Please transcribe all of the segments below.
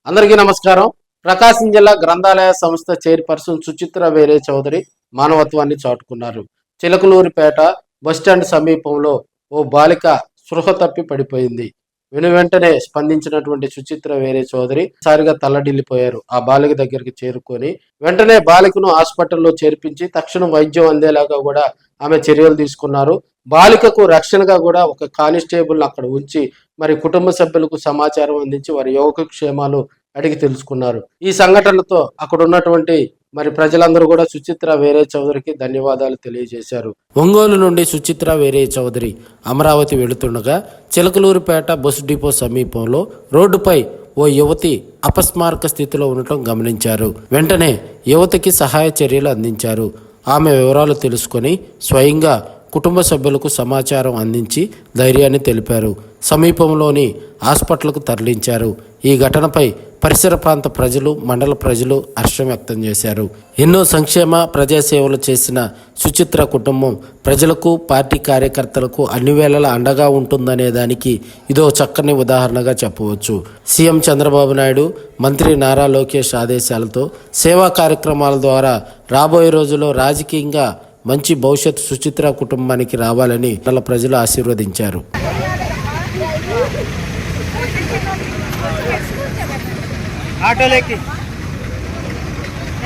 అందరికీ నమస్కారం. ప్రకాశం జిల్లా గ్రంథాలయ సంస్థ చైర్పర్సన్ సుచిత్ర వేరే చౌదరి మానవత్వాన్ని చాటుకున్నారు. చిలకలూరిపేట బస్టాండ్ సమీపంలో ఓ బాలిక స్పృహ తప్పి పడిపోయింది. వెంటనే స్పందించినటువంటి సుచిత్ర వేరే చౌదరి సారిగా తల్లడిల్లిపోయారు. ఆ బాలిక దగ్గరికి చేరుకొని వెంటనే బాలికను హాస్పిటల్లో చేర్పించి తక్షణం వైద్యం అందేలాగా కూడా ఆమె చర్యలు తీసుకున్నారు. బాలికకు రక్షణగా కూడా ఒక కానిస్టేబుల్ అక్కడ ఉంచి మరి కుటుంబ సభ్యులకు సమాచారం అందించి వారి యోగక్షేమాలు అడిగి తెలుసుకున్నారు. ఈ సంఘటనలతో అక్కడ ఉన్నటువంటి మరి ప్రజలందరూ కూడా సుచిత్ర వేరే చౌదరికి ధన్యవాదాలు తెలియజేశారు. ఒంగోలు నుండి సుచిత్ర వేరే చౌదరి అమరావతి వెళుతుండగా చిలకలూరిపేట బస్సు డిపో సమీపంలో రోడ్డుపై ఓ యువతి అపస్మారక స్థితిలో ఉండటం గమనించారు. వెంటనే యువతికి సహాయ చర్యలు అందించారు. ఆమె వివరాలు తెలుసుకొని స్వయంగా కుటుంబ సభ్యులకు సమాచారం అందించి ధైర్యాన్ని తెలిపారు. సమీపంలోని హాస్పిటల్కు తరలించారు. ఈ ఘటనపై పరిసర ప్రాంత ప్రజలు, మండల ప్రజలు హర్షం వ్యక్తం చేశారు. ఎన్నో సంక్షేమ ప్రజాసేవలు చేసిన సుచిత్ర కుటుంబం ప్రజలకు, పార్టీ కార్యకర్తలకు అన్ని వేళలా అండగా ఉంటుందనే దానికి ఇదో చక్కని ఉదాహరణగా చెప్పవచ్చు. సీఎం చంద్రబాబు నాయుడు, మంత్రి నారా లోకేష్ ఆదేశాలతో సేవా కార్యక్రమాల ద్వారా రాబోయే రోజుల్లో రాజకీయంగా మంచి భవిష్యత్తు సుచిత్ర కుటుంబానికి రావాలని మండల ప్రజలు ఆశీర్వదించారు. ఆటోలోకి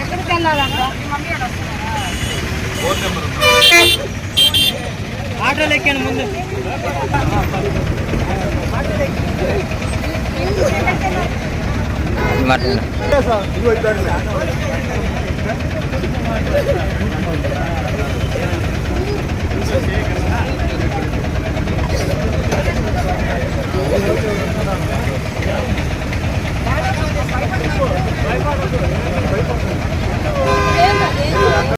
ఎక్కడికి వెళ్ళాలంట? ఆటోలు ఎక్కాను ముందు.